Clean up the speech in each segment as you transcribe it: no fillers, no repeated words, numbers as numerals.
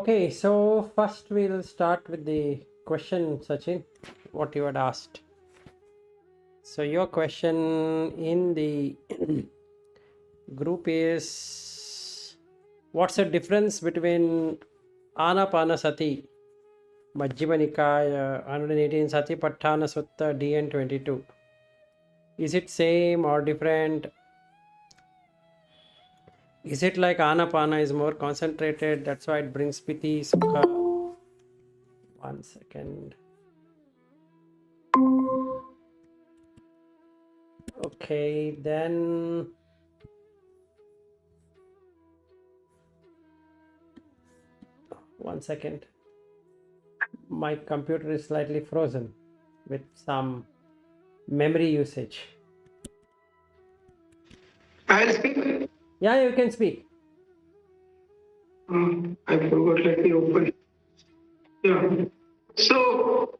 Okay, so first we'll start with the question, Sachin, what you had asked. So your question in the group is, what's the difference between Anapanasati, Majjhima Nikaya, 118 Satipatthana Sutta, DN 22? Is it same or different? Is it like Anapana is more concentrated, that's why it brings piti, sukha? One second. Okay, then one second. My computer is slightly frozen with some memory usage. I'll speak. Yeah, you can speak. I forgot. Let me open. Yeah. So,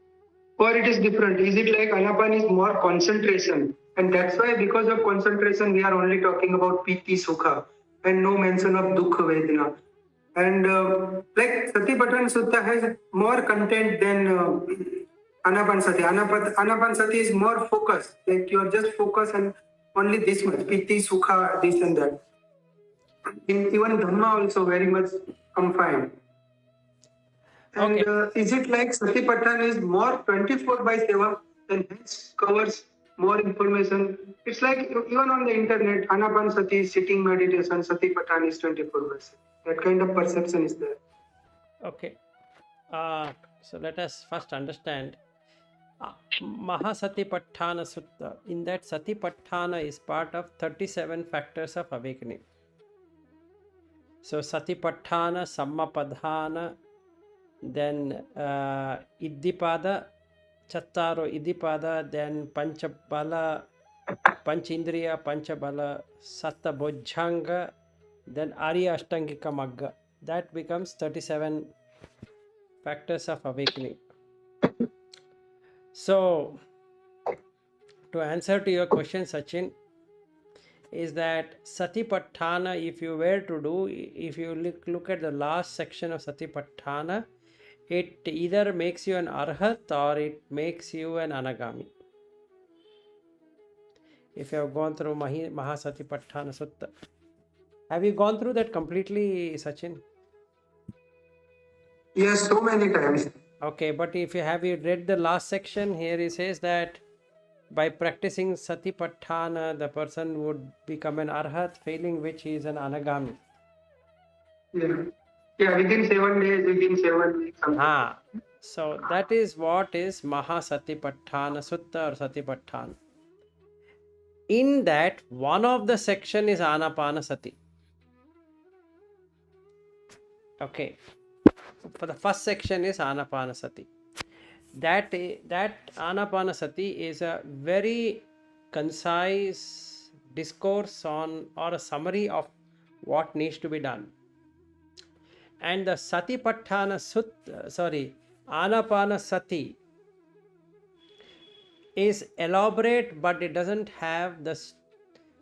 or it is different. Is it like Anapan is more concentration? And that's why, because of concentration, we are only talking about Piti Sukha and no mention of Dukha Vedana. And like Satipatthana Sutta has more content than Anapanasati. Anapanasati is more focused. Like you are just focused on only this much, Piti, Sukha, this and that. Even Dhamma also very much confined. And Okay. is it like Satipatthana is more 24 by 7 and hence covers more information? It's like even on the internet, Anapanasati is sitting meditation, Satipatthana is 24 by 7. That kind of perception is there. Okay. So let us first understand Mahasatipatthana Sutta. In that, Satipatthana is part of 37 factors of awakening. So Satipatthana, Sammapadhana, then Iddipada, Chattaro Iddipada, then Panchabala, Panchindriya, Panchabala, Satta Bojjhanga, then Arya Ashtangika Magga. That becomes 37 factors of awakening. So, to answer to your question, Sachin, is that Satipatthana, if you were to do, if you look at the last section of Satipatthana, it either makes you an Arhat or it makes you an Anagami. If you have gone through Mahasatipatthana Sutta. Have you gone through that completely, Sachin? Yes, so many times. Okay, but if you read the last section, here it says that by practicing Satipatthana, the person would become an Arhat, failing which he is an Anagami. Yeah. Yeah, within 7 days, within 7 weeks. So that is what is Mahasatipatthana Sutta or Satipatthana. In that, one of the section is Anapanasati. Okay. For the first section is Anapanasati. That Anapanasati is a very concise discourse on or a summary of what needs to be done. And the Satipatthana Sutta, Anapanasati is elaborate, but it doesn't have this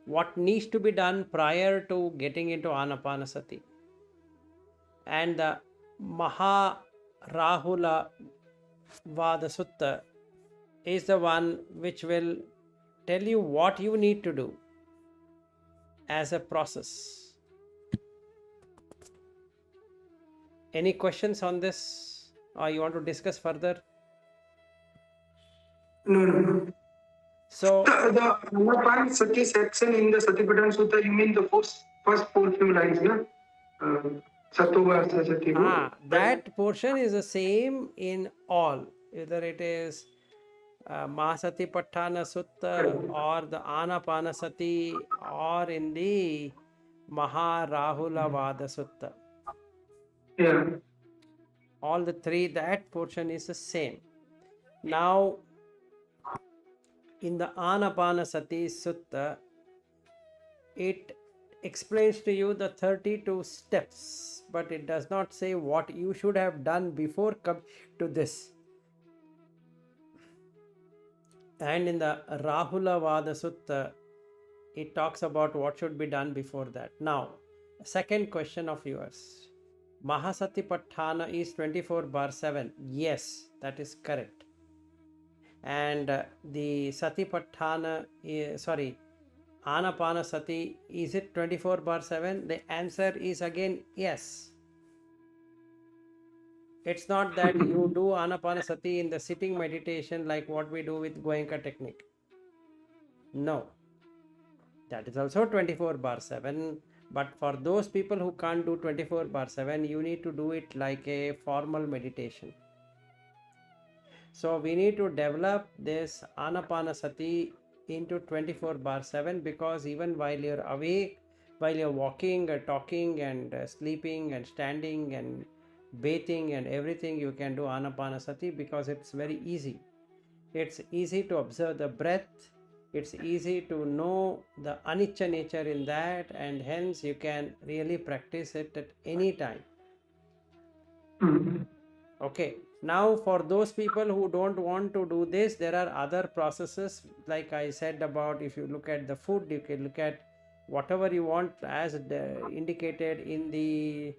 what needs to be done prior to getting into Anapanasati. And the Rahula Vada Sutta is the one which will tell you what you need to do as a process. Any questions on this, or you want to discuss further? No. So The Anapanasati section in the Satipatthana Sutta, you mean the first four few lines, no? That portion is the same in all, either it is Mahasatipatthana Sutta or the Anapanasati or in the Maharahula Vada Sutta. Yeah. All the three, that portion is the same. Now, in the Anapanasati Sutta, it explains to you the 32 steps, but it does not say what you should have done before come to this. And in the Rahula Vada Sutta, it talks about what should be done before that. Now, second question of yours. Mahasatipatthana is 24/7. Yes, that is correct. And the Satipatthana, Anapanasati, is it 24/7? The answer is again yes. It's not that you do Anapanasati in the sitting meditation like what we do with Goenka technique. No. That is also 24/7. But for those people who can't do 24/7, you need to do it like a formal meditation. So we need to develop this Anapanasati into 24/7, because even while you're awake, while you're walking, talking, and sleeping, and standing, and bathing, and everything, you can do Anapanasati, because it's very easy. It's easy to observe the breath. It's easy to know the anicca nature in that, and hence you can really practice it at any time. Okay, now for those people who don't want to do this, there are other processes, like I said about, if you look at the food, you can look at whatever you want, as indicated in the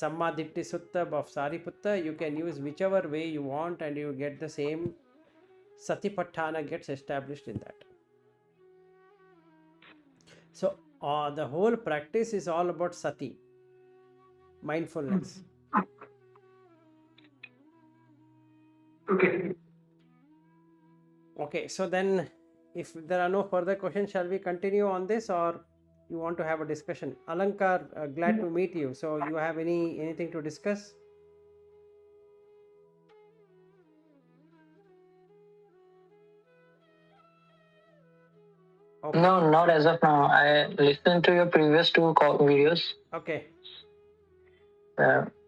Sammaditthi Sutta of Sariputta. You can use whichever way you want, and you get the same Satipatthana gets established in that. So the whole practice is all about sati, mindfulness. Okay, so then if there are no further questions, shall we continue on this, or you want to have a discussion? Alankar, glad to meet you. So you have anything to discuss? Okay. No, not as of now. I listened to your previous two videos. Okay.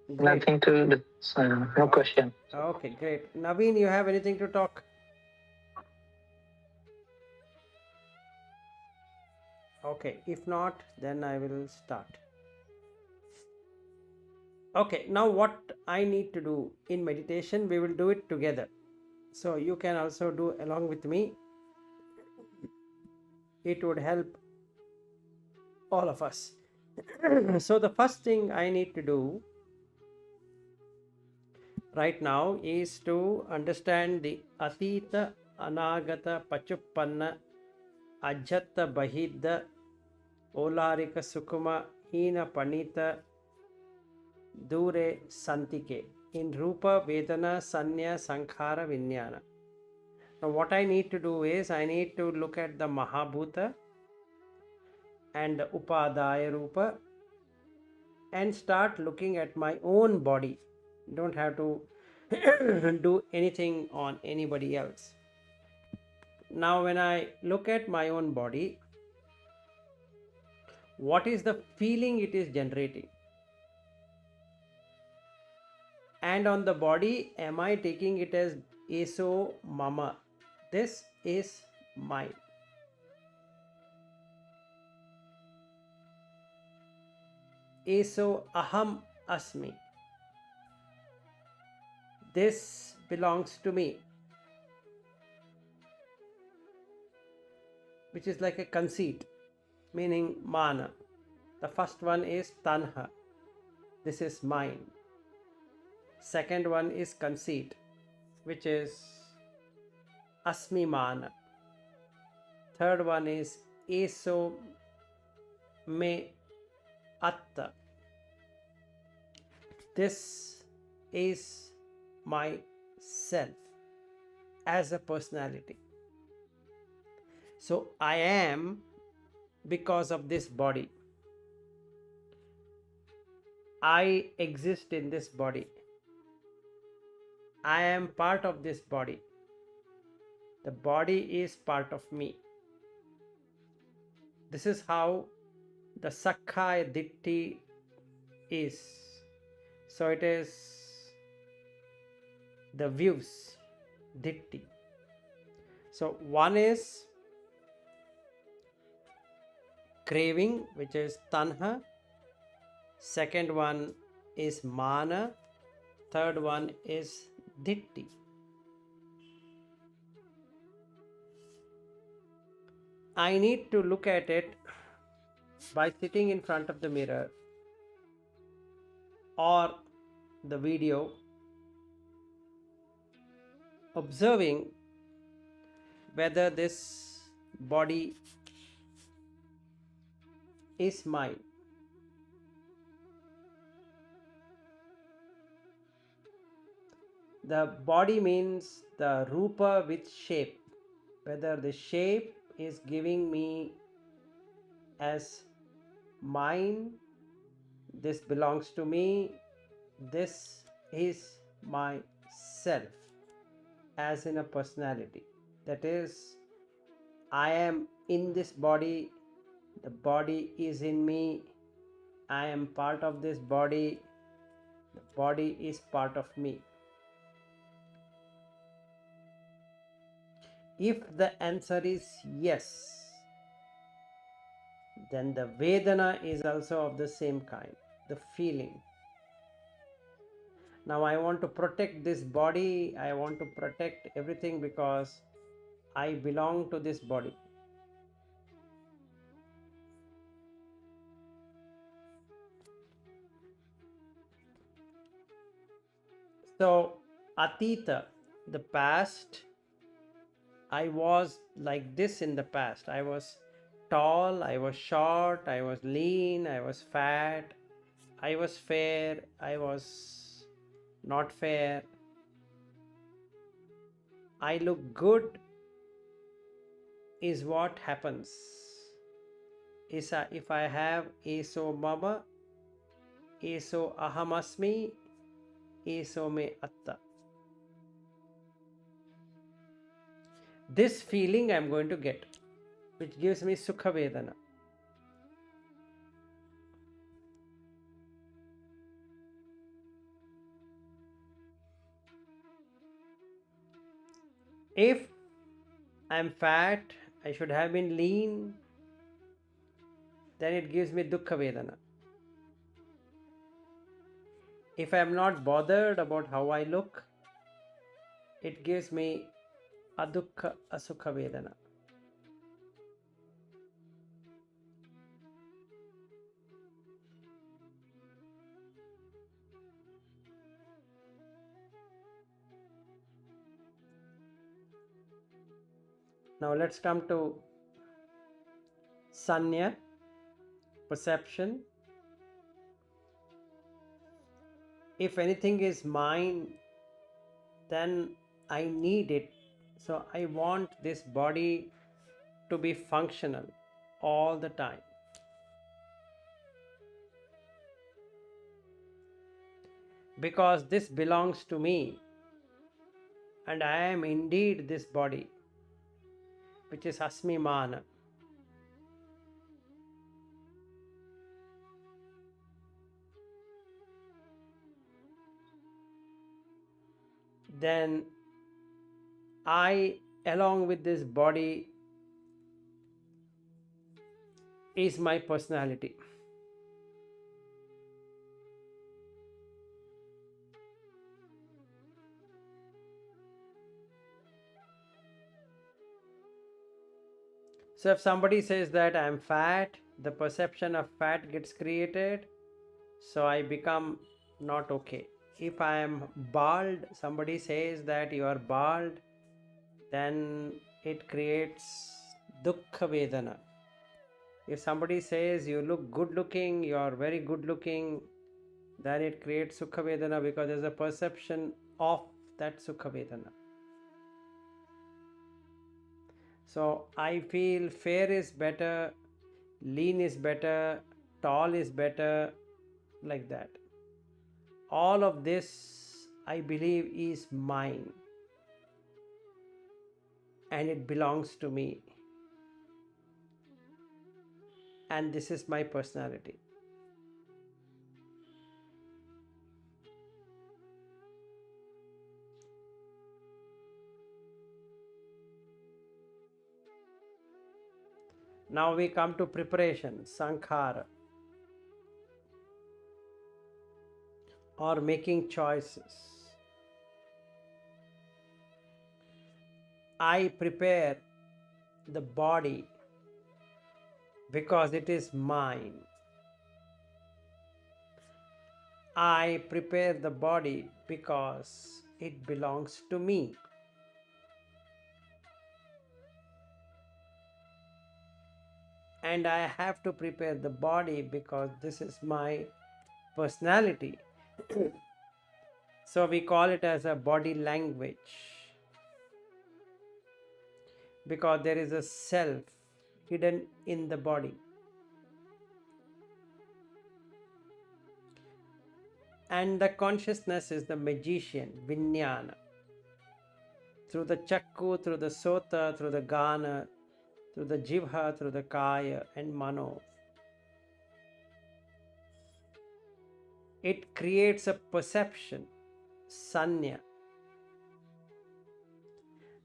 Nothing to discuss. No question. Okay, great. Naveen, you have anything to talk? Okay, if not, then I will start. Okay, now what I need to do in meditation, we will do it together. So you can also do along with me. It would help all of us. So the first thing I need to do right now is to understand the Atita, Anagata, Pachuppanna, Ajjata, Bahidda, Olarika, Sukuma, Hina, Panita, Dure, Santike in Rupa, Vedana, Sanya, Sankhara, Vijnana. Now what I need to do is, I need to look at the Mahabhuta and the Upadaya Rupa and start looking at my own body. Don't have to do anything on anybody else. Now when I look at my own body, what is the feeling it is generating? And on the body, am I taking it as eso mama? This is mine. Eso aham asmi. This belongs to me. Which is like a conceit, meaning mana. The first one is tanha. This is mine. Second one is conceit, which is asmimana. Third one is eso me atta. This is my self as a personality. So I am because of this body. I exist in this body. I am part of this body. The body is part of me. This is how the Sakkaya Ditti is. So it is the views, Ditti. So one is craving, which is tanha. Second one is mana. Third one is ditti. I need to look at it by sitting in front of the mirror or the video, observing whether this body is mine. The body means the rupa with shape, whether the shape is giving me as mine, this belongs to me, this is my self, as in a personality. That is, I am in this body, the body is in me, I am part of this body, the body is part of me. If the answer is yes, then the Vedana is also of the same kind, the feeling. Now I want to protect this body, I want to protect everything because I belong to this body. So, Atita, the past, I was like this in the past. I was tall, I was short, I was lean, I was fat, I was fair, I was not fair. I look good is what happens. If I have eso mama, eso ahamasmi, eso me atta. This feeling I am going to get, which gives me sukha vedana. If I am fat, I should have been lean, then it gives me dukkha vedana. If I am not bothered about how I look, it gives me adukkha asukha vedana. Now let's come to sanya, perception. If anything is mine, then I need it. So I want this body to be functional all the time. Because this belongs to me, and I am indeed this body, which is asmi mana. Then I, along with this body, is my personality. So if somebody says that I am fat, the perception of fat gets created, so I become not okay. If I am bald, somebody says that you are bald, then it creates dukkha vedana. If somebody says you look good looking, you are very good looking, then it creates sukha vedana because there is a perception of that sukha vedana. So I feel fair is better, lean is better, tall is better, like that. All of this I believe is mine and it belongs to me, and this is my personality. Now we come to preparation, sankhara, or making choices. I prepare the body because it is mine. I prepare the body because it belongs to me. And I have to prepare the body because this is my personality. So we call it as a body language, because there is a self hidden in the body. And the consciousness is the magician, Vijnana. Through the chakku, through the sota, through the gana, through the jivha, through the kaya and mano, it creates a perception, sanya,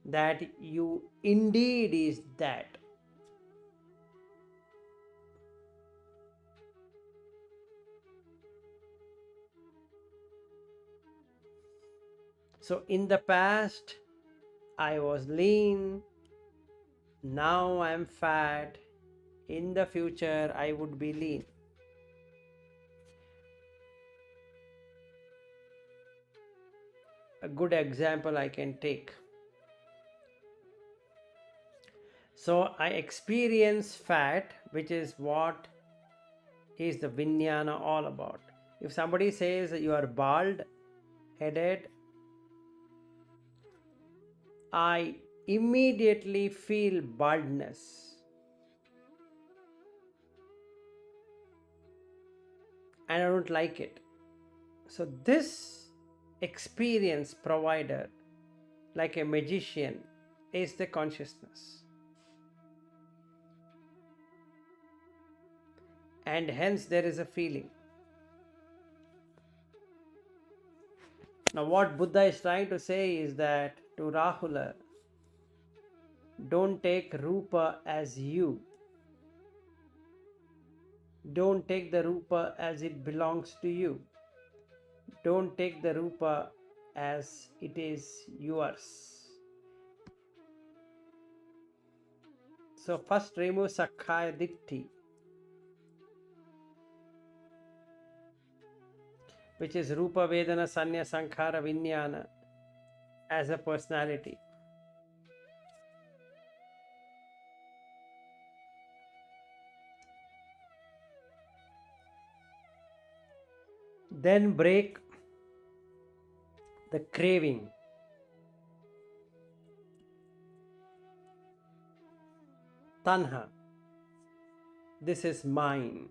that you indeed is that. So in the past, I was lean, now I am fat, in the future I would be lean. A good example I can take. So I experience fat, which is what is the Vijnana all about. If somebody says you are bald headed, I immediately feel baldness and I don't like it. So this experience provider, like a magician, is the consciousness. And hence there is a feeling. Now what Buddha is trying to say is that to Rahula, don't take Rupa as you. Don't take the Rupa as it belongs to you. Don't take the Rupa as it is yours. So first remove Sakkaya Ditti, which is Rupa Vedana Sanya Sankhara Vijnana, as a personality. Then break the craving. Tanha. This is mine.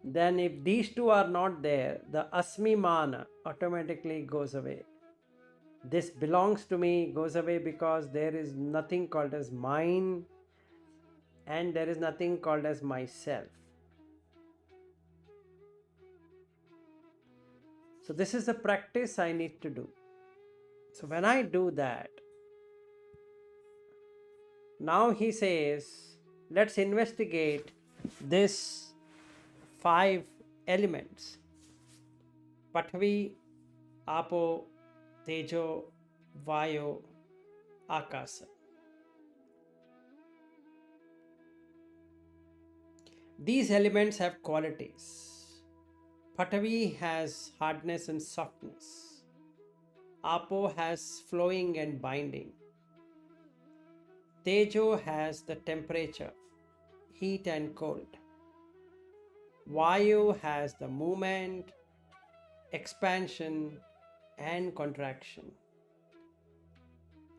Then if these two are not there, the Asmimana automatically goes away. This belongs to me goes away because there is nothing called as mine and there is nothing called as myself. So this is the practice I need to do. So when I do that, now he says, let's investigate this 5 elements: Pathvi, Apo, Tejo, Vayo, Akasa. These elements have qualities. Pathvi has hardness and softness. Apo has flowing and binding. Tejo has the temperature, heat and cold. Vayu has the movement, expansion and contraction.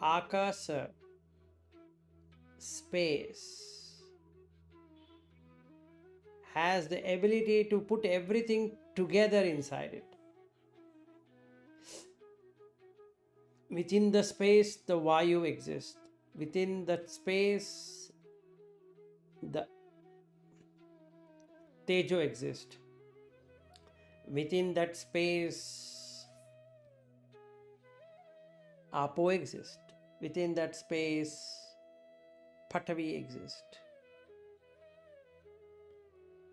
Akasa, space, has the ability to put everything together inside it. Within the space, the Vayu exists. Within that space, the Tejo exists. Within that space, Apo exists. Within that space, Pathvi exists.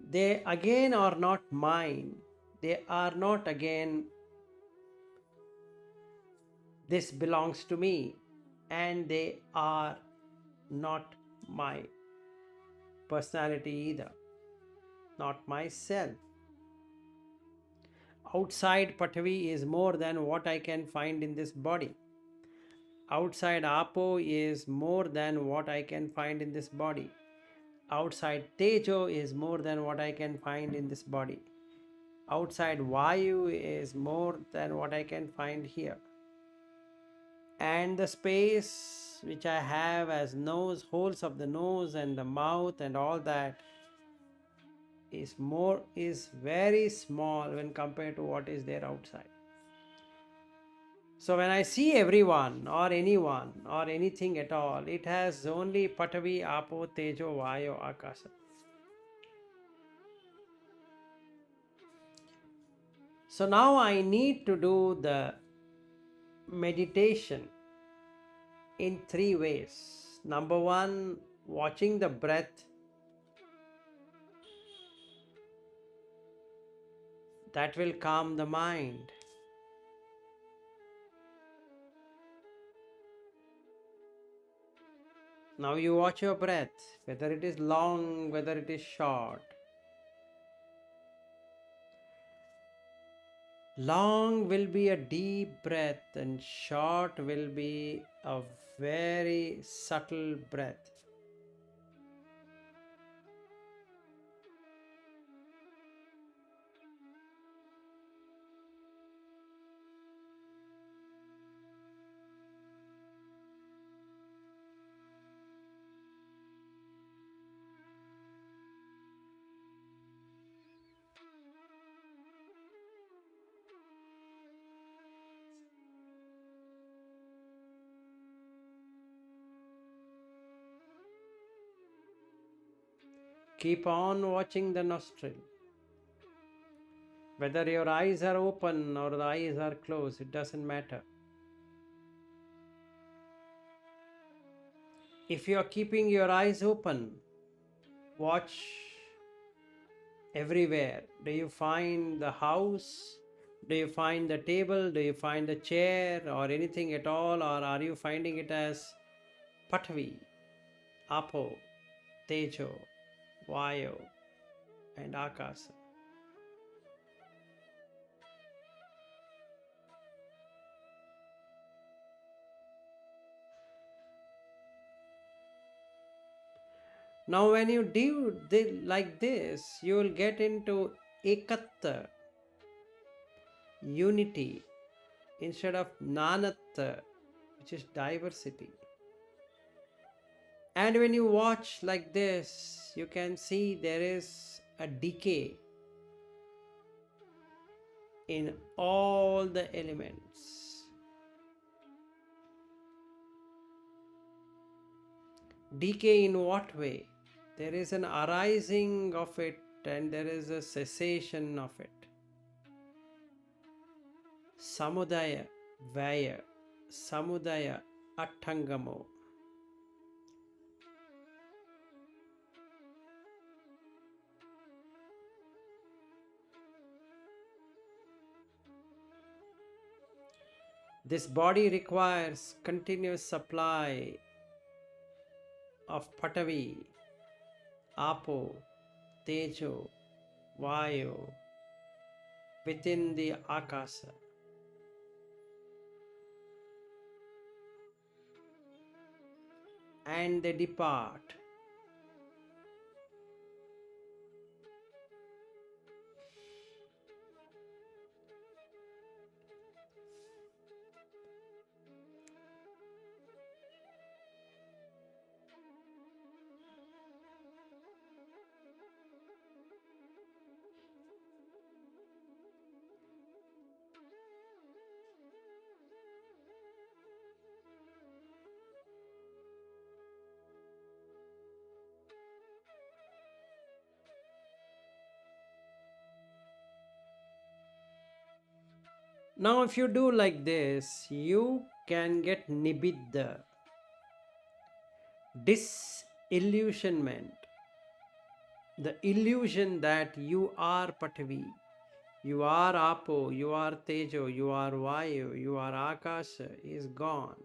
They again are not mine. They are not again, this belongs to me. And they are not my personality either. Not myself. Outside Prithvi is more than what I can find in this body. Outside Apo is more than what I can find in this body. Outside Tejo is more than what I can find in this body. Outside Vayu is more than what I can find here. And the space which I have as nose, holes of the nose and the mouth and all that is very small when compared to what is there outside. So when I see everyone or anyone or anything at all, it has only Patavi, Apo, Tejo, Vayu, Akasa. So now I need to do the meditation in 3 ways. Number 1, watching the breath. That will calm the mind. Now you watch your breath, whether it is long, whether it is short. Long will be a deep breath and short will be a very subtle breath. Keep on watching the nostril. Whether your eyes are open or the eyes are closed, it doesn't matter. If you are keeping your eyes open, watch everywhere. Do you find the house? Do you find the table? Do you find the chair or anything at all? Or are you finding it as Patvi, Apo, Tejo, Vayu and Akasa? Now when you do like this, you will get into Ekatta, unity, instead of Nanatta, which is diversity. And when you watch like this, you can see there is a decay in all the elements. Decay in what way? There is an arising of it and there is a cessation of it. Samudaya, Vaya, Samudaya, Attangamo. This body requires continuous supply of Patavi, Apo, Tejo, Vayu within the Akasa. And they depart. Now if you do like this, you can get nibbida, disillusionment, the illusion that you are Patavi, you are Apo, you are Tejo, you are Vayu, you are Akasha is gone.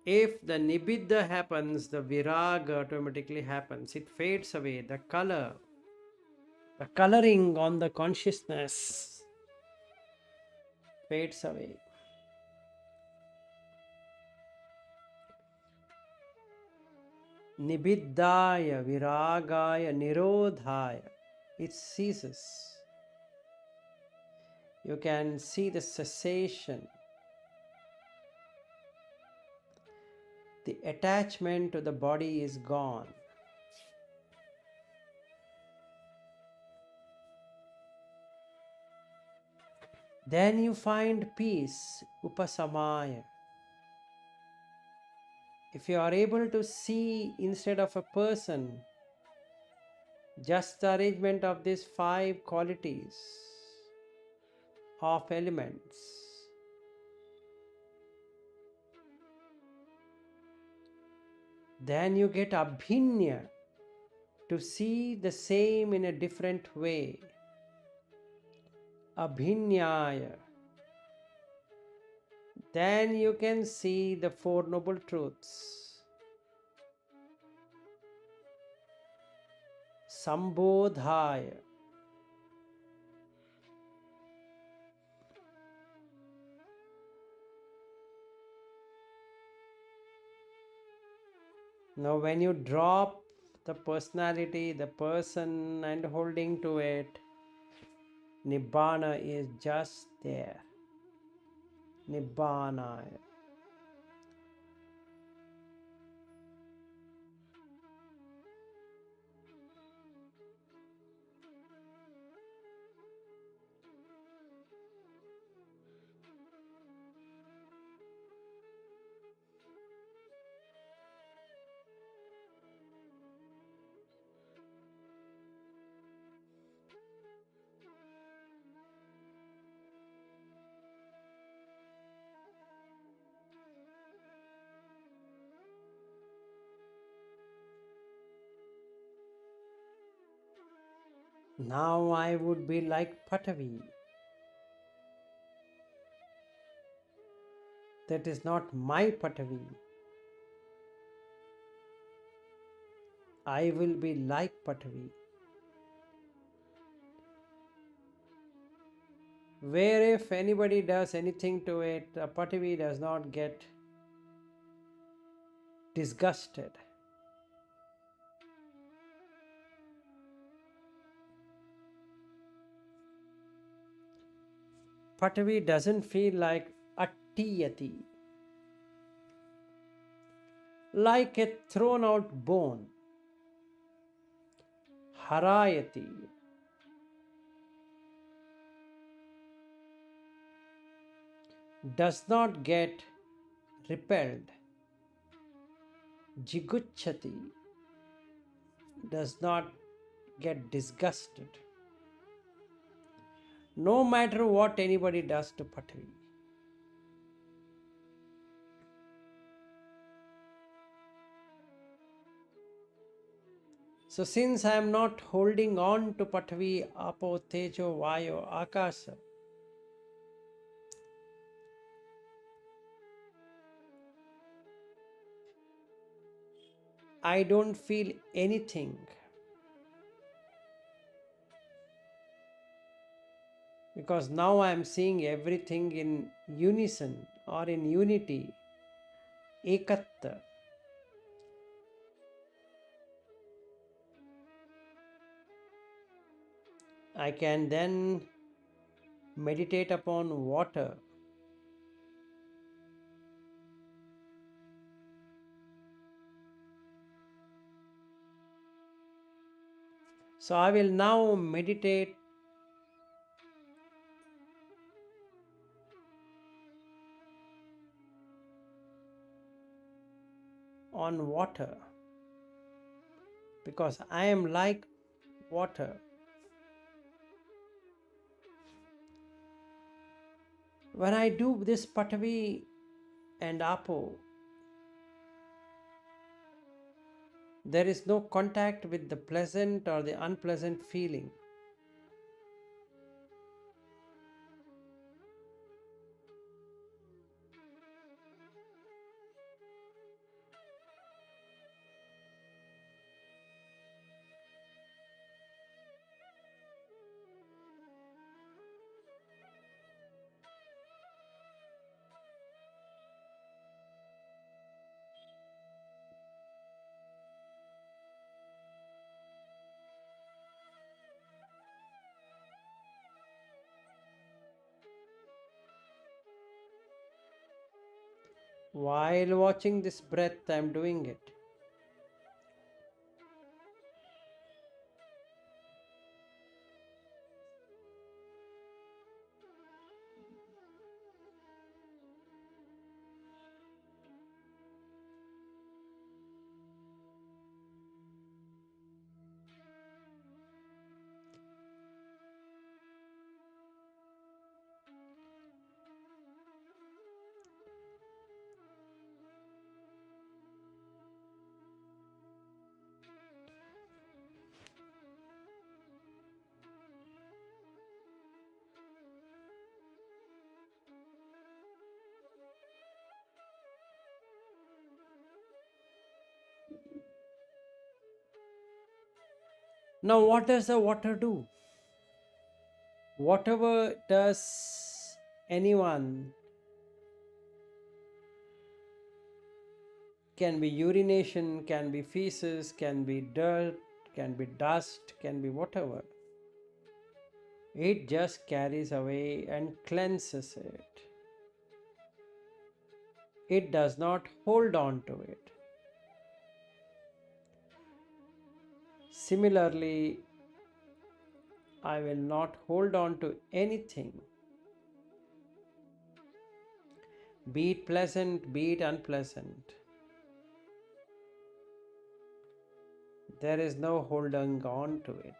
If the nibbida happens, the viraga automatically happens. It fades away. The coloring on the consciousness fades away. Nibiddhaya, viragaya, nirodhaya. It ceases. You can see the cessation. The attachment to the body is gone. Then you find peace, upasamaya. If you are able to see instead of a person, just the arrangement of these 5 qualities of elements, then you get abhinya, to see the same in a different way. Abhinyaya. Then you can see the 4 noble truths. Sambodhaya. Now when you drop the personality, the person and holding to it, Nibbana is just there. Nibbanaya. Now I would be like Patavi. That is not my Patavi. I will be like Patavi. Where if anybody does anything to it, the Patavi does not get disgusted. Patavi doesn't feel like attiyati, like a thrown out bone. Harayati, does not get repelled. Jigucchati, does not get disgusted. No matter what anybody does to Patavi. So since I am not holding on to Patavi, Apo, Tejo, Vayo, Akasa, I don't feel anything. Because now I am seeing everything in unison or in unity, ekatta. I can then meditate upon water. So I will now meditate on water, because I am like water. When I do this Patavi and Apo, there is no contact with the pleasant or the unpleasant feeling. While watching this breath, I am doing it. Now, what does the water do? Whatever does anyone, can be urination, can be feces, can be dirt, can be dust, can be whatever. It just carries away and cleanses it. It does not hold on to it. Similarly, I will not hold on to anything, be it pleasant, be it unpleasant. There is no holding on to it.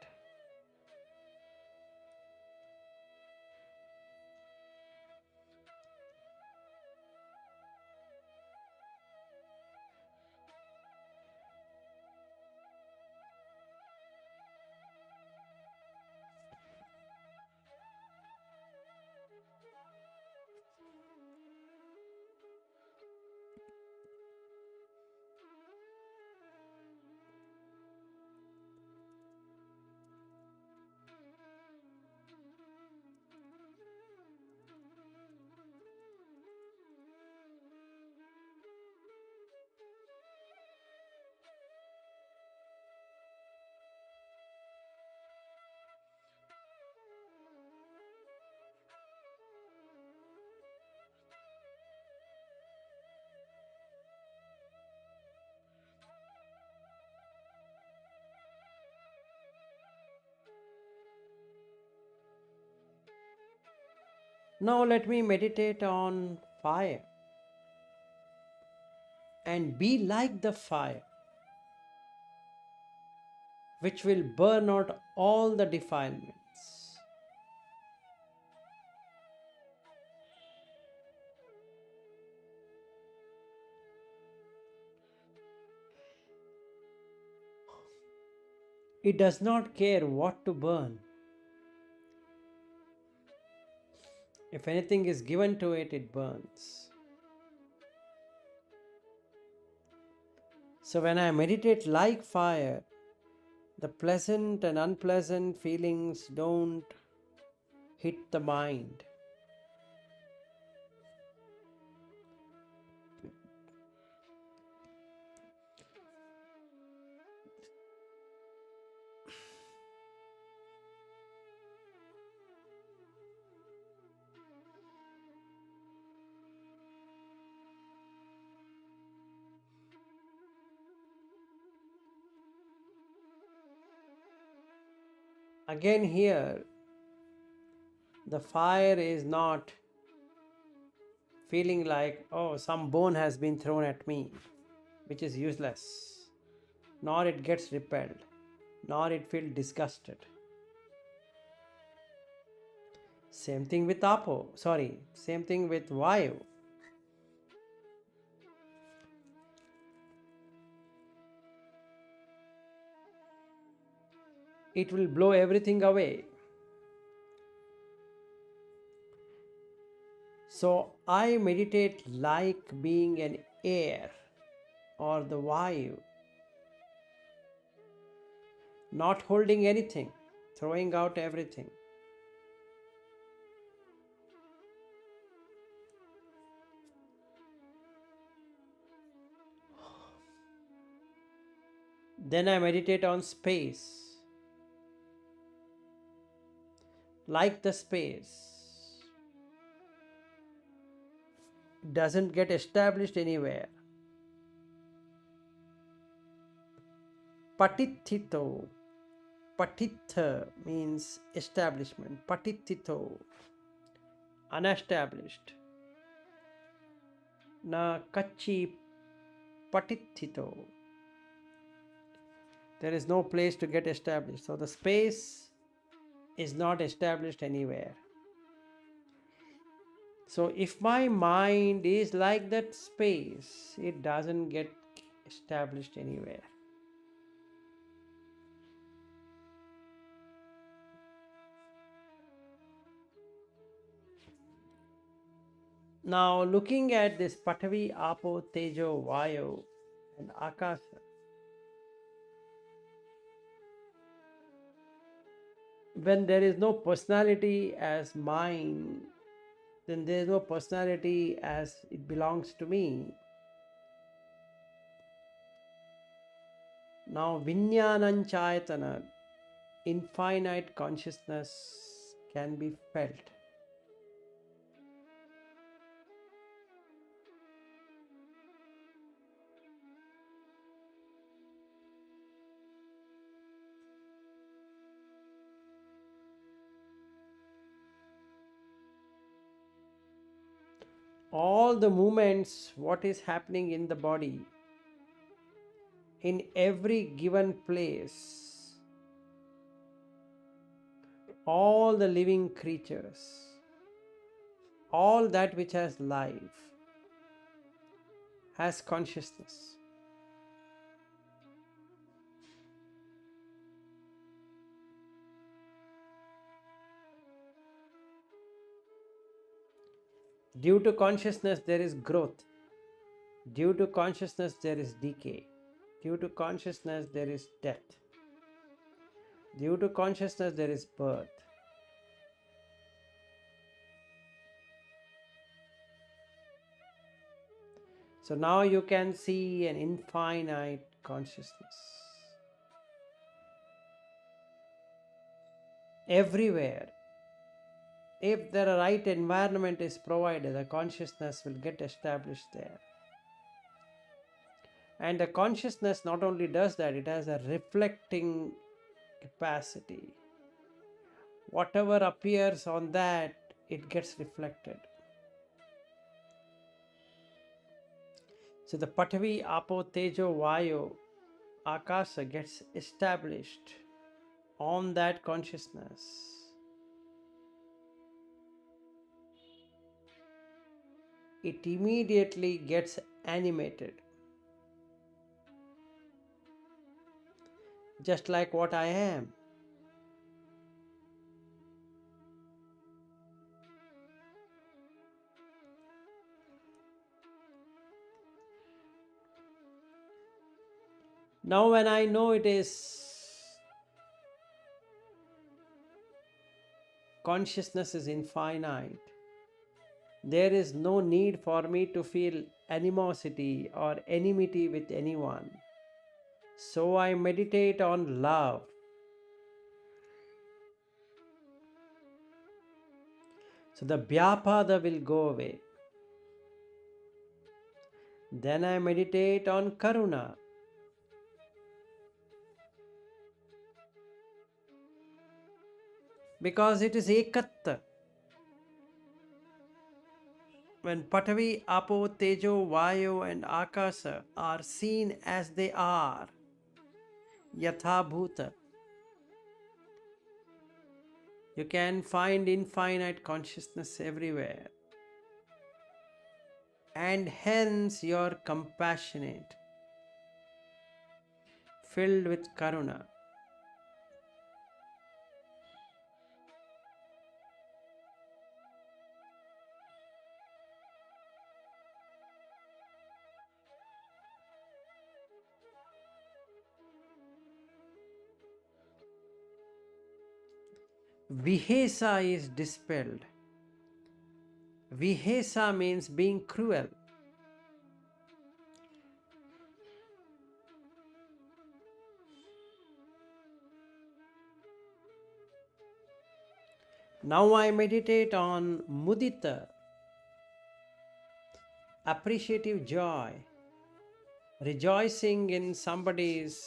Now let me meditate on fire and be like the fire, which will burn out all the defilements. It does not care what to burn. If anything is given to it, it burns. So when I meditate like fire, the pleasant and unpleasant feelings don't hit the mind. Again, here, the fire is not feeling like, oh, some bone has been thrown at me, which is useless, nor it gets repelled, nor it feels disgusted. Same thing with same thing with Vayu. It will blow everything away. So I meditate like being an air or the Vayu, not holding anything, throwing out everything. Then I meditate on space, like the space. doesn't get established anywhere. Patithito. Patitha means establishment. Patithito, unestablished. Na kachi patithito. There is no place to get established. So the space is not established anywhere. So if my mind is like that space, it doesn't get established anywhere. Now looking at this Patavi, Apo, Tejo, Vayu and Akasa, when there is no personality as mine, then there is no personality as it belongs to me. Now Vinyananchayatana, infinite consciousness can be felt. All the movements, what is happening in the body, in every given place, all the living creatures, all that which has life, has consciousness. Due to consciousness, there is growth. Due to consciousness, there is decay. Due to consciousness, there is death. Due to consciousness, there is birth. So now you can see an infinite consciousness. Everywhere. If the right environment is provided, the consciousness will get established there. And the consciousness not only does that, it has a reflecting capacity. Whatever appears on that, it gets reflected. So the Patavi, Apo, Tejo, Vayu, Akasa gets established on that consciousness. It immediately gets animated. Just like what I am. Now when I know it is consciousness is infinite, there is no need for me to feel animosity or enmity with anyone. So I meditate on love. So the Vyapada will go away. Then I meditate on Karuna. Because it is Ekatta. When Patavi, Apo, Tejo, Vayu and Akasa are seen as they are, Yatha Bhuta, you can find infinite consciousness everywhere. And hence you are compassionate, filled with Karuna. Vihesa is dispelled. Vihesa means being cruel. Now I meditate on Mudita. appreciative joy, rejoicing in somebody's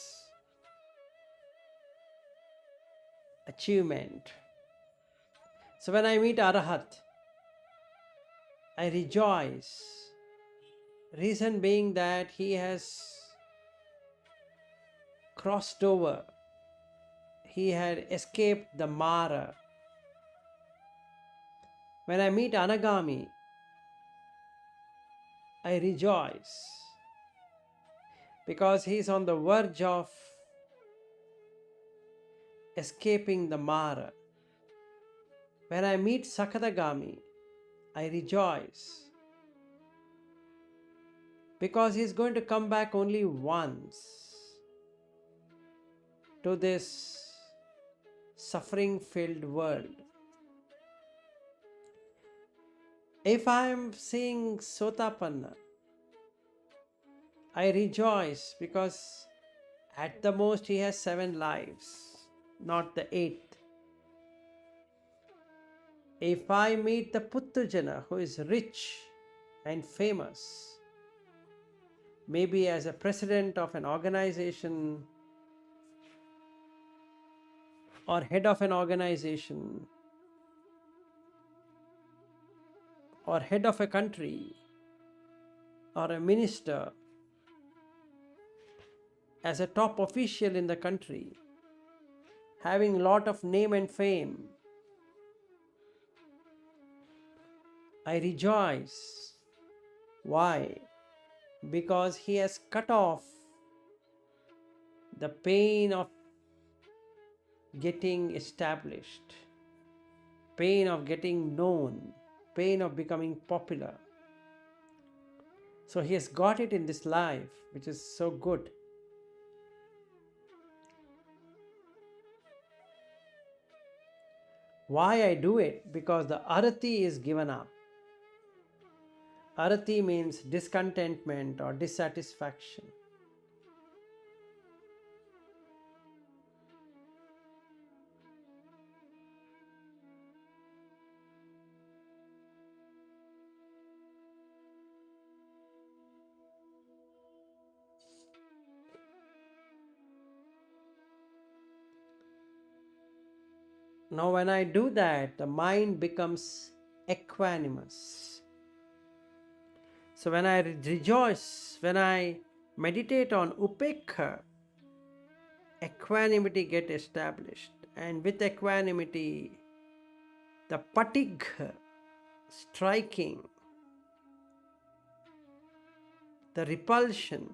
achievement. So when I meet Arahat, I rejoice. Reason being that he has crossed over, he had escaped the Mara. When I meet Anagami, I rejoice because he is on the verge of escaping the Mara. When I meet Sakadagami, I rejoice because he is going to come back only once to this suffering-filled world. If I am seeing Sotapanna, I rejoice because at the most he has 7 lives, not the 8th. If I meet the Puttujana who is rich and famous, maybe as a president of an organization or head of an organization or head of a country or a minister, as a top official in the country, having a lot of name and fame, I rejoice. Why? Because he has cut off the pain of getting established, pain of getting known, pain of becoming popular. So he has got it in this life, which is so good. Why I do it? Because the arati is given up. Arati means discontentment or dissatisfaction. Now when I do that, the mind becomes equanimous. So when I rejoice, when I meditate on upekha, equanimity gets established. And with equanimity, the patigha, striking, the repulsion,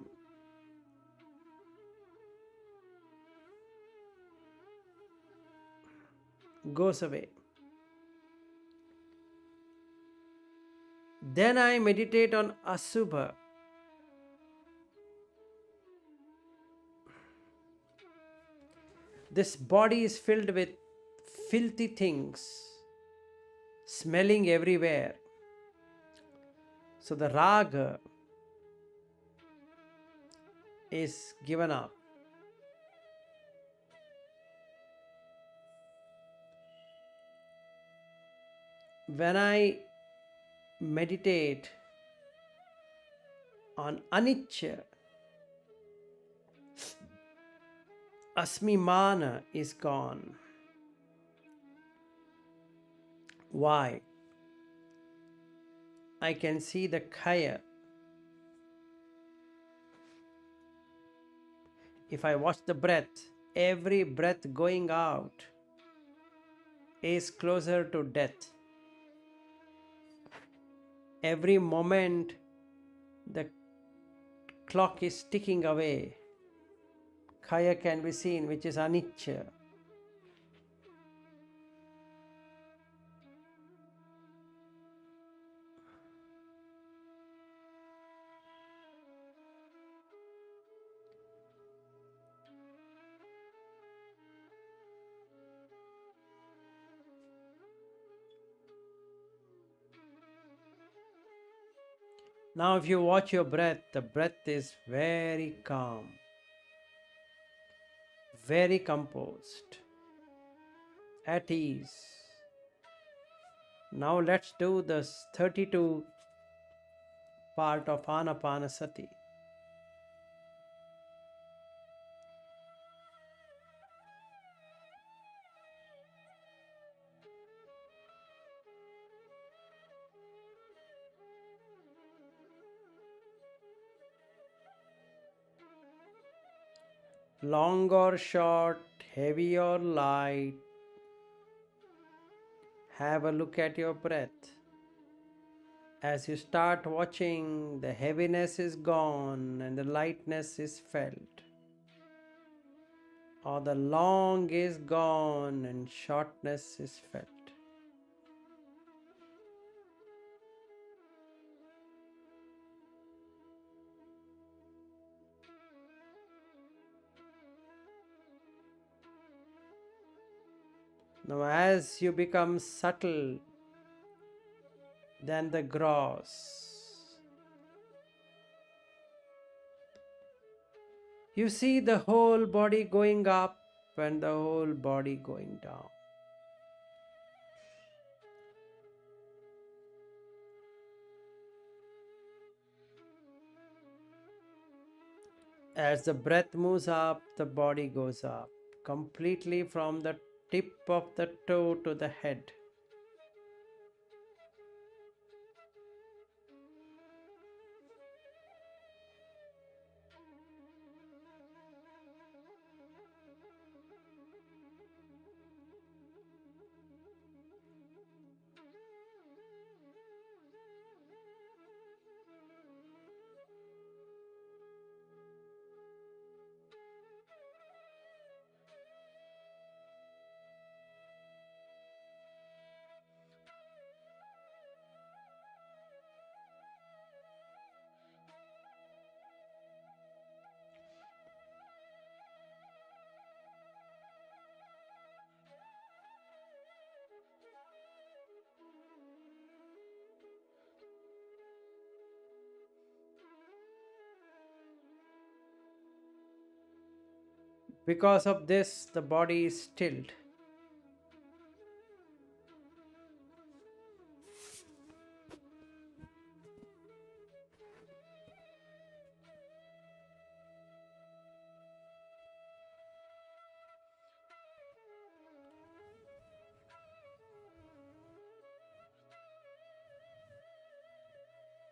goes away. Then I meditate on asubha. This body is filled with filthy things, smelling everywhere. So the raga is given up. When I meditate on anicca, asmimana is gone. Why? I can see the kaya. If I watch the breath, every breath going out is closer to death. Every moment the clock is ticking away. Kaya can be seen, which is anicca. Now if you watch your breath, the breath is very calm, very composed, at ease. Now let's do the 32 part of Anapanasati. Long or short, heavy or light, have a look at your breath. As you start watching, the heaviness is gone and the lightness is felt. Or the long is gone and shortness is felt. Now, as you become subtle than the gross, you see the whole body going up and the whole body going down. As the breath moves up, the body goes up, completely from the tip of the toe to the head. Because of this, the body is stilled.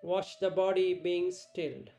Watch the body being stilled.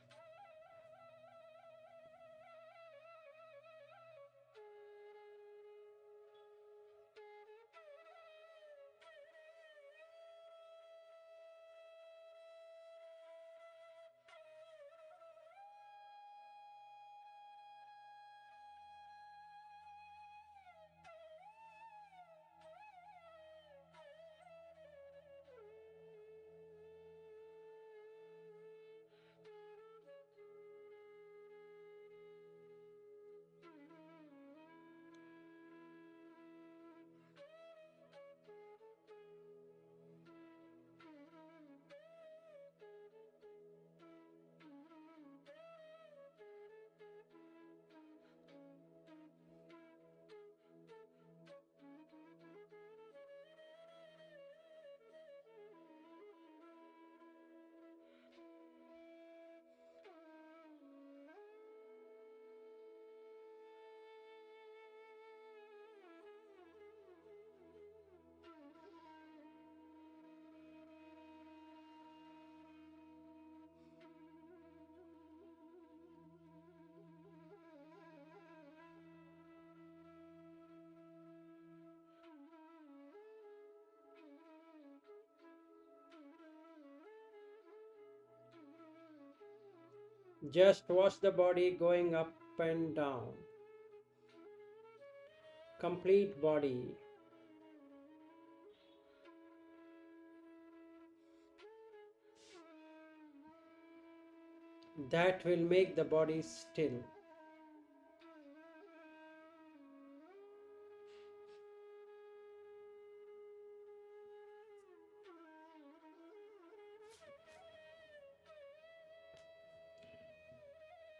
Just watch the body going up and down. Complete body. That will make the body still.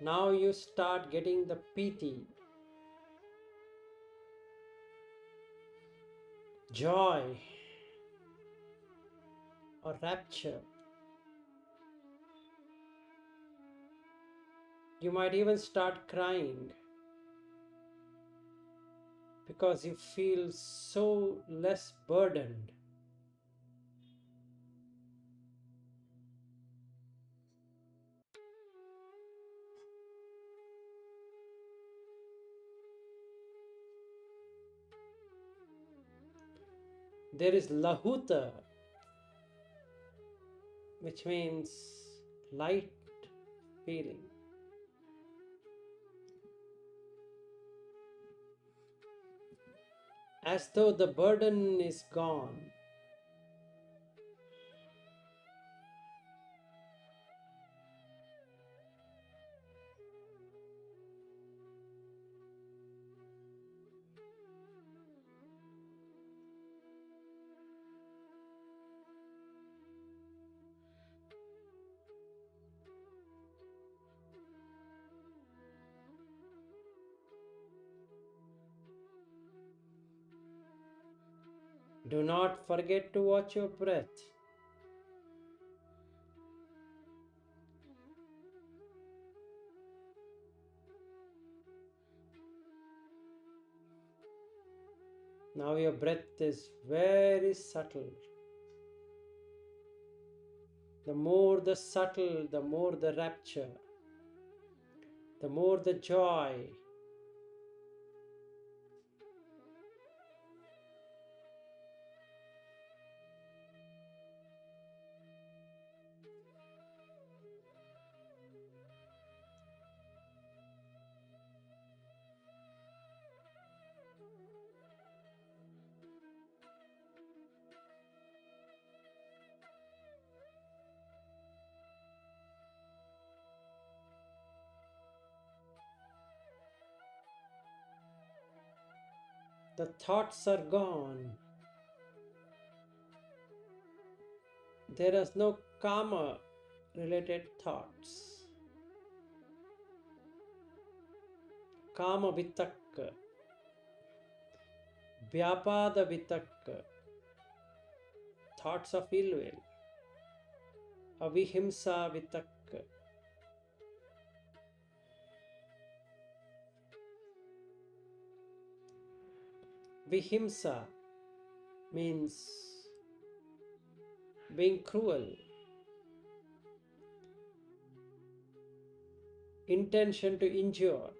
Now you start getting the piti, joy or rapture. You might even start crying because you feel so less burdened. There is lahuta, which means light feeling. As though the burden is gone. Do not forget to watch your breath. Now your breath is very subtle. The more the subtle, the more the rapture, the more the joy. The thoughts are gone. There is no karma related thoughts. Kama vitakka, vyapada vitakka, thoughts of ill will, avihimsa vitakka. Vihimsa means being cruel, intention to injure.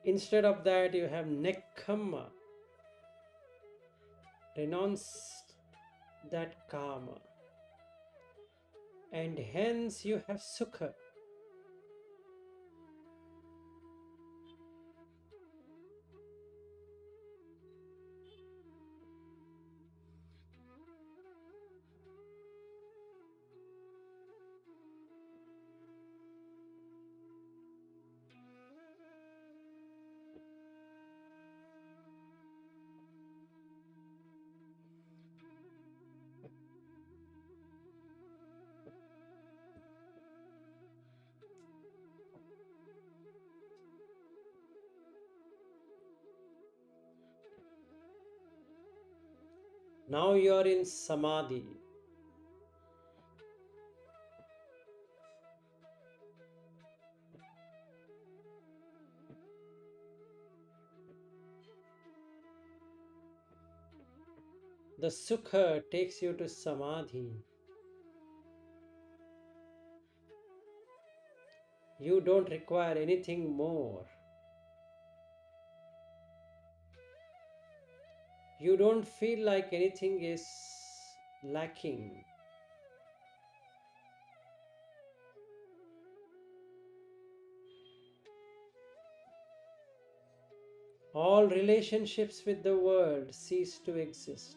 Instead of that, you have nekkhamma, renounce that karma, and hence you have sukha. Now you are in samadhi. The sukha takes you to samadhi. You don't require anything more. You don't feel like anything is lacking. All relationships with the world cease to exist.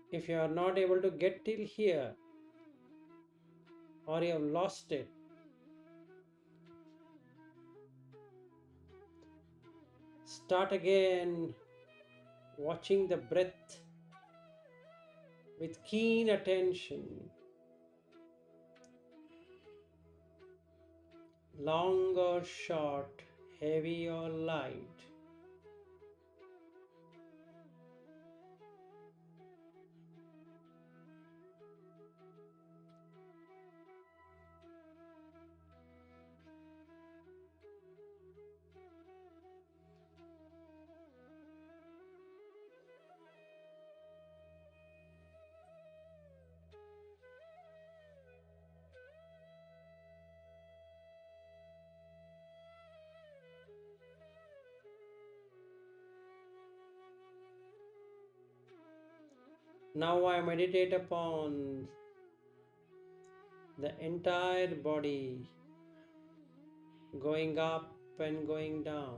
If you are not able to get till here, or you have lost it, start again watching the breath with keen attention, long or short, heavy or light. Now I meditate upon the entire body going up and going down.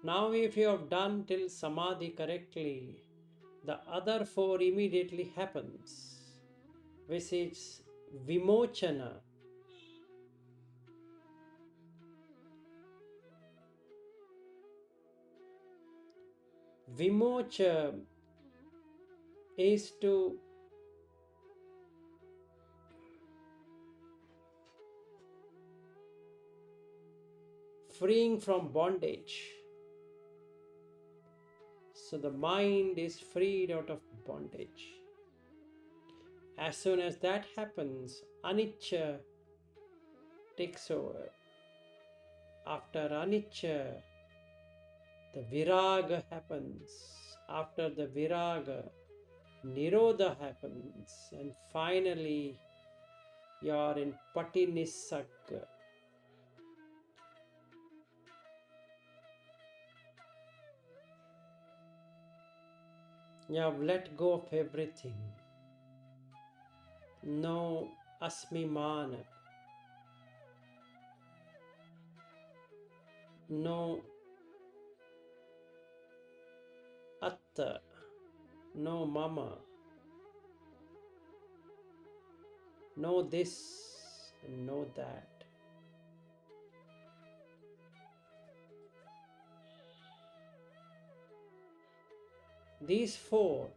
Now if you have done till samadhi correctly, the other four immediately happens, which is vimochana. Vimocha is to freeing from bondage. So the mind is freed out of bondage. As soon as that happens, anicca takes over. After anicca, the viraga happens. After the viraga, nirodha happens. And finally, you are in patinissagga. You have let go of everything. No asmimana. No atta. No mama. No this and no that. These four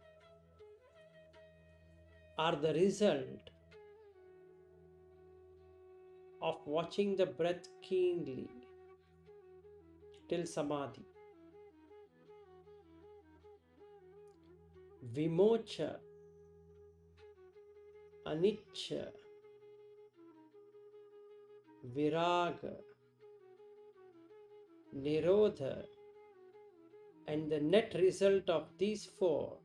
are the result of watching the breath keenly till samadhi. Vimocha, anicca, viraga, nirodha, and the net result of these four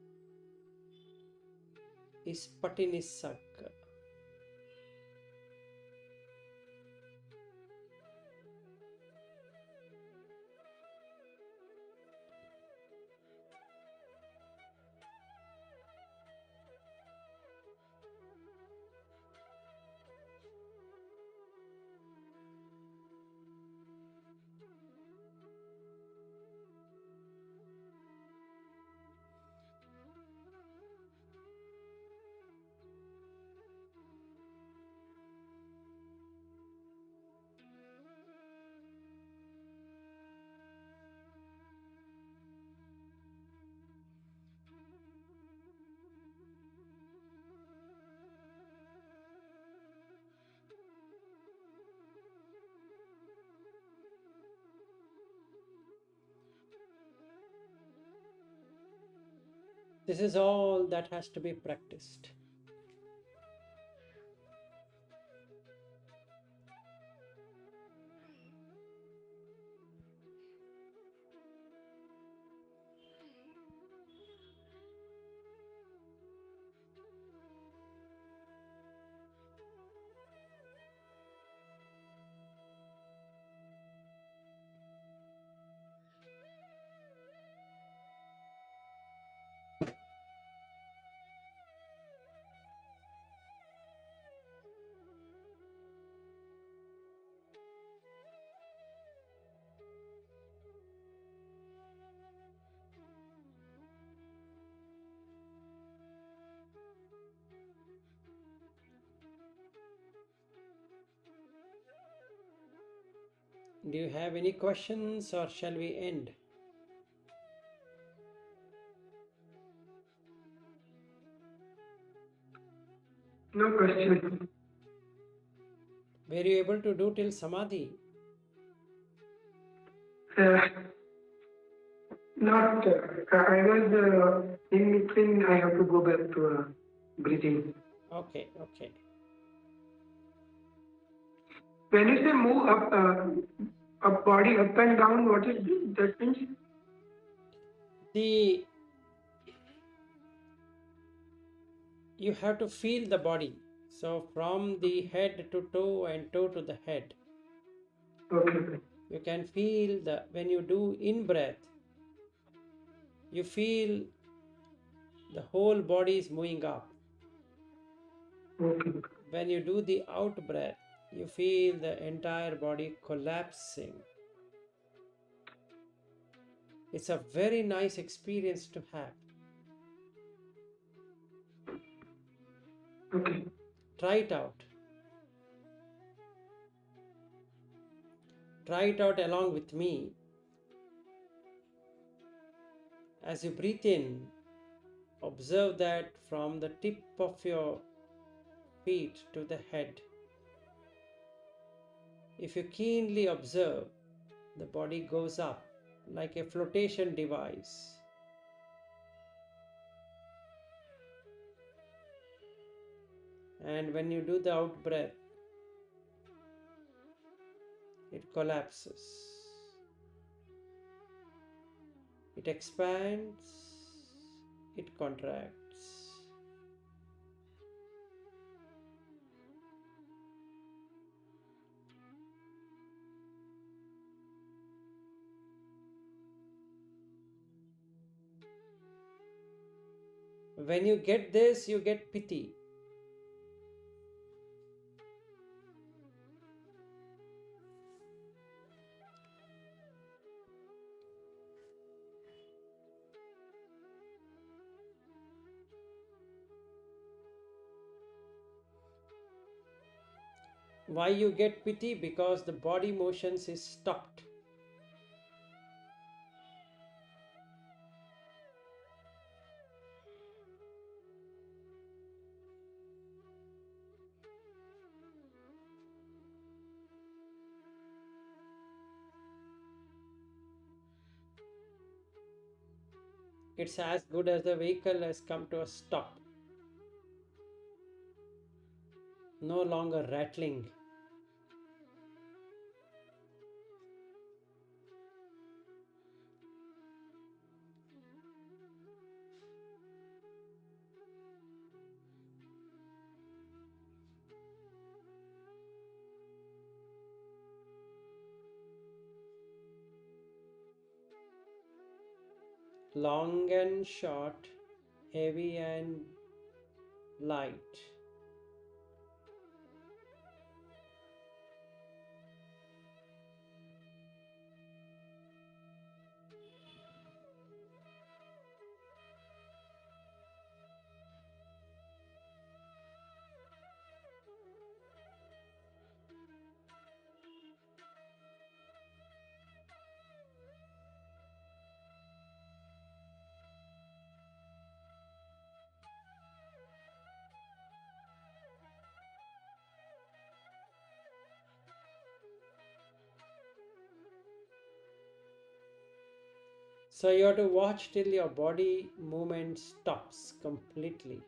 is patinissagga. This is all that has to be practiced. Do you have any questions or shall we end? No question. Were you able to do till Samadhi? Not. I was in between. I have to go back to breathing. Okay, okay. When you say move up body up and down, what is that means? You have to feel the body. So from the head to toe and toe to the head. Okay. You can feel when you do in breath, you feel the whole body is moving up. Okay. When you do the out breath, you feel the entire body collapsing. It's a very nice experience to have. Okay. Try it out. Try it out along with me. As you breathe in, observe that from the tip of your feet to the head. If you keenly observe, the body goes up like a flotation device. And when you do the out breath, it collapses. It expands, it contracts. When you get this, you get piti. Why you get piti? Because the body motions is stopped. It's as good as the vehicle has come to a stop. No longer rattling. Long and short, heavy and light. So you have to watch till your body movement stops completely.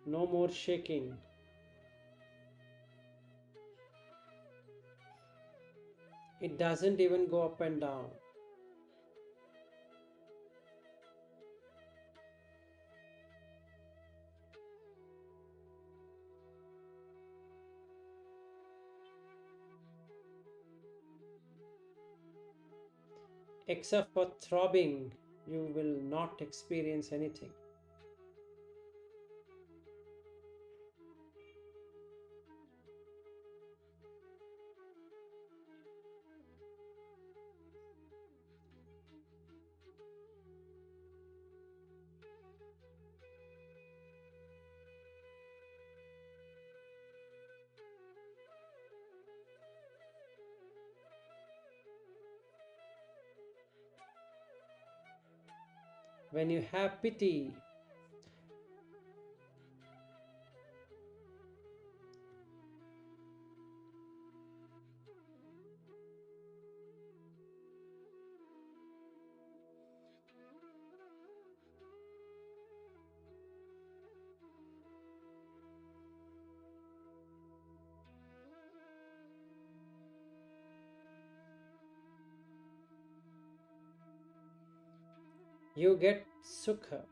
No more shaking. It doesn't even go up and down. Except for throbbing, you will not experience anything. When you have pity, you get sukha.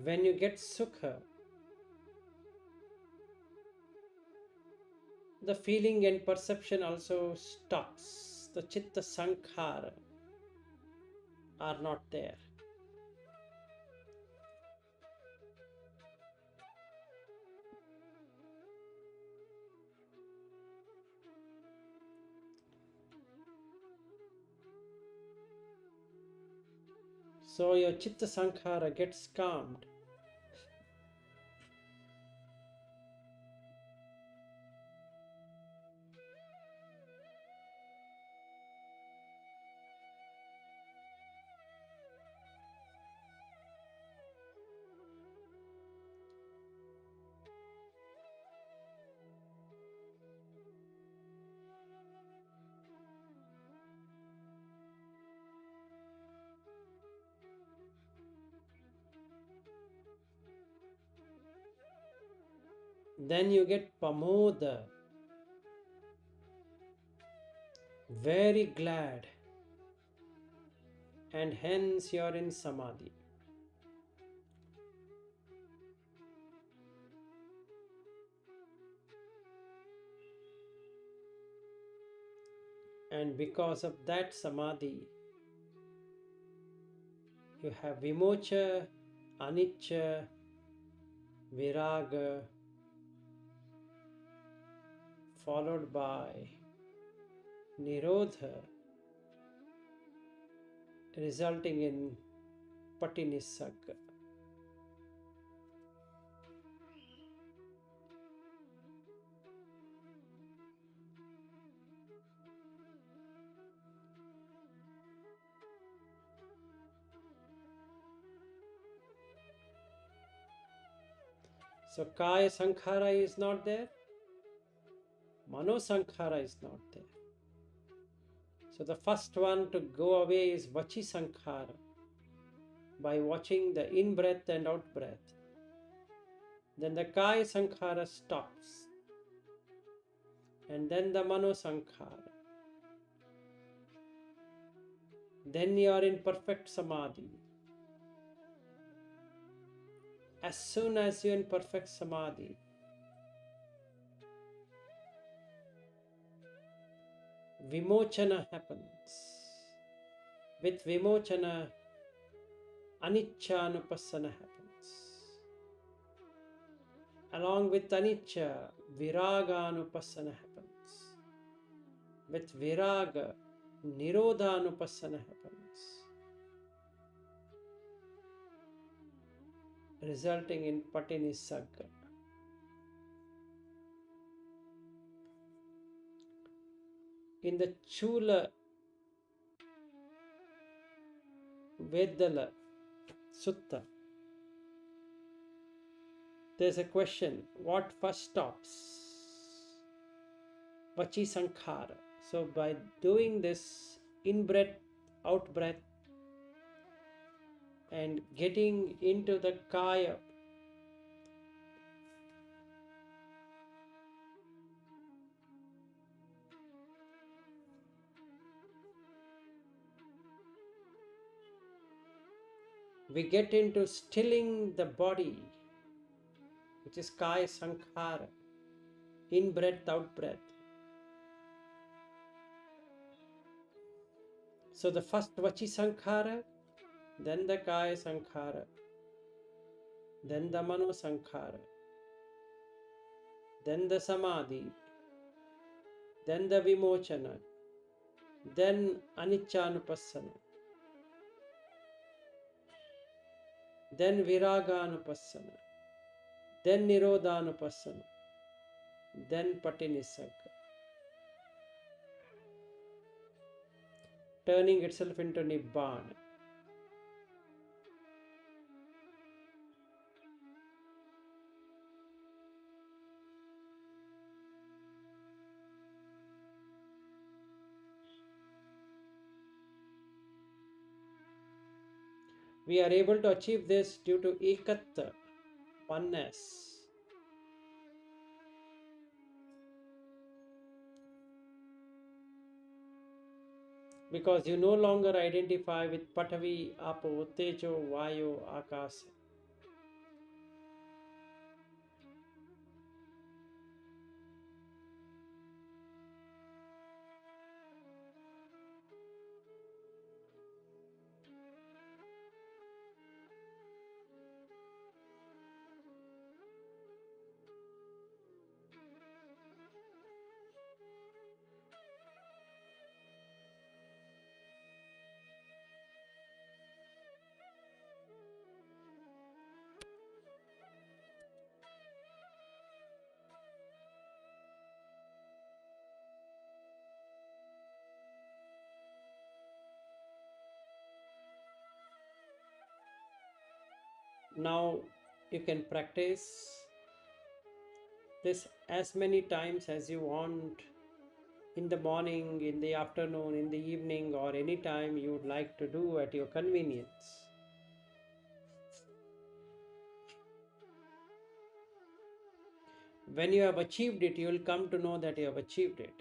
When you get sukha, the feeling and perception also stops. The chitta sankhara are not there. So your chitta sankhara gets calmed. Then you get pamoda, very glad, and hence you are in samadhi. And because of that samadhi, you have vimocha, anicca, viraga, followed by nirodha, resulting in patinissaga. So kaya sankhara is not there, mano sankhara is not there. So the first one to go away is vachi sankhara, by watching the in-breath and out-breath. Then the kaya sankhara stops. And then the mano sankhara. Then you are in perfect samadhi. As soon as you are in perfect samadhi, vimochana happens. With vimochana, anicca anupassana happens. Along with anicca, viraga anupassana happens. With viraga, nirodha anupassana happens, resulting in patinissaga. In the Chula Vedala Sutta, there's a question, what first stops? Vachi sankhara. So by doing this in-breath, out-breath, and getting into the kaya. We get into stilling the body, which is kaya sankhara, in-breath, out-breath. So the first vachi sankhara, then the kaya sankhara, then the mano sankhara, then the samadhi, then the vimochana, then aniccanupassana, then viraganupassana, then nirodhanupassana, then patinisagga, turning itself into nibbana. We are able to achieve this due to ekatta, oneness. Because you no longer identify with Patavi, Apo, Tejo, Vayo, Akasa. Now you can practice this as many times as you want, in the morning, in the afternoon, in the evening, or any time you would like to do at your convenience. When you have achieved it, you will come to know that you have achieved it.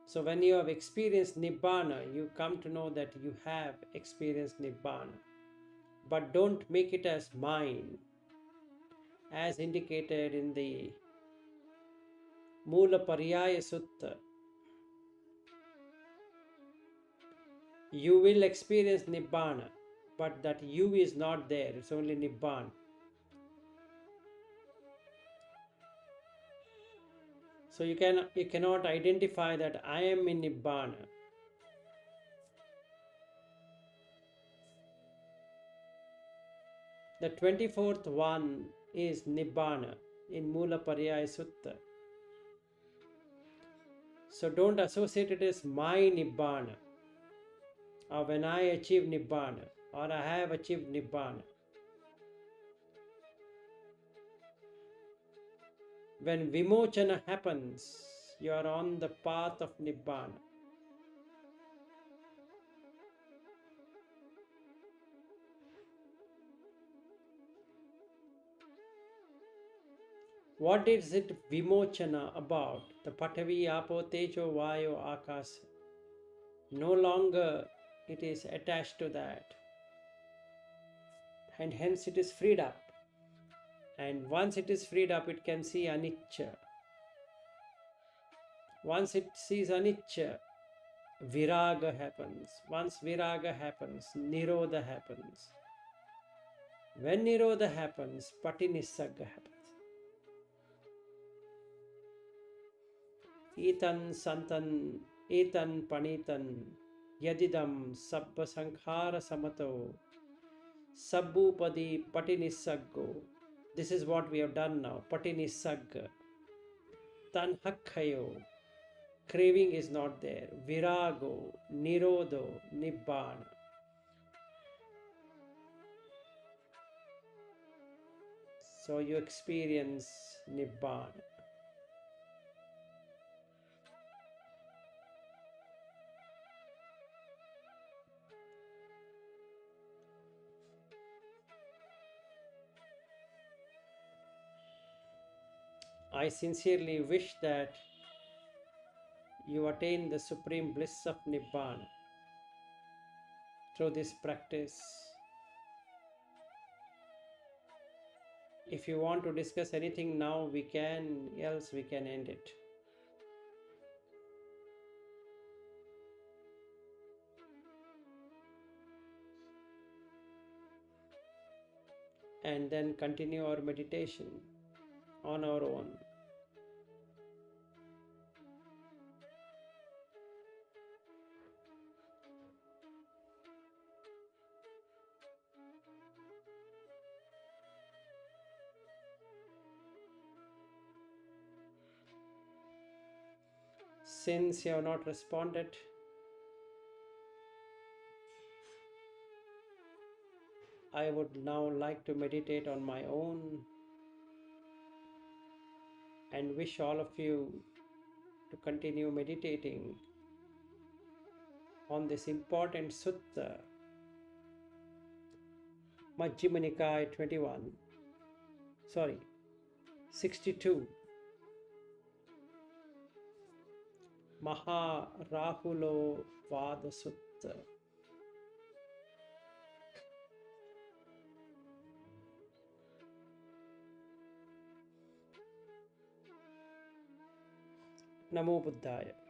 So when you have experienced Nibbana, you come to know that you have experienced Nibbana. But don't make it as mine, as indicated in the Mula Pariyaya Sutta. You will experience Nibbana, but that you is not there, it's only Nibbana. So you cannot identify that I am in Nibbana. The 24th one is Nibbana in Mula Pariyaya Sutta. So don't associate it as my Nibbana, or when I achieve Nibbana, or I have achieved Nibbana. When Vimochana happens, you are on the path of Nibbana. What is it Vimochana about? The Patavi, Apo, Tejo, Vayo, Akasa. No longer it is attached to that. And hence it is freed up. And once it is freed up, it can see anicca. Once it sees anicca, viraga happens. Once viraga happens, nirodha happens. When nirodha happens, patinisagga happens. Etan santan, etan panitan, yadidam sabba sankhara samato, sabbupadi patinisaggo. This is what we have done now, patinisagga. Tanhakhayo, craving is not there. Virago, nirodho, nibbana. So you experience nibbana. I sincerely wish that you attain the supreme bliss of Nibbana through this practice. If you want to discuss anything now, we can, else we can end it. And then continue our meditation on our own. Since you have not responded, I would now like to meditate on my own and wish all of you to continue meditating on this important sutta, Majjhima Nikaya 62, Maha Rahulo Vada Sutta. Namo Buddhaya.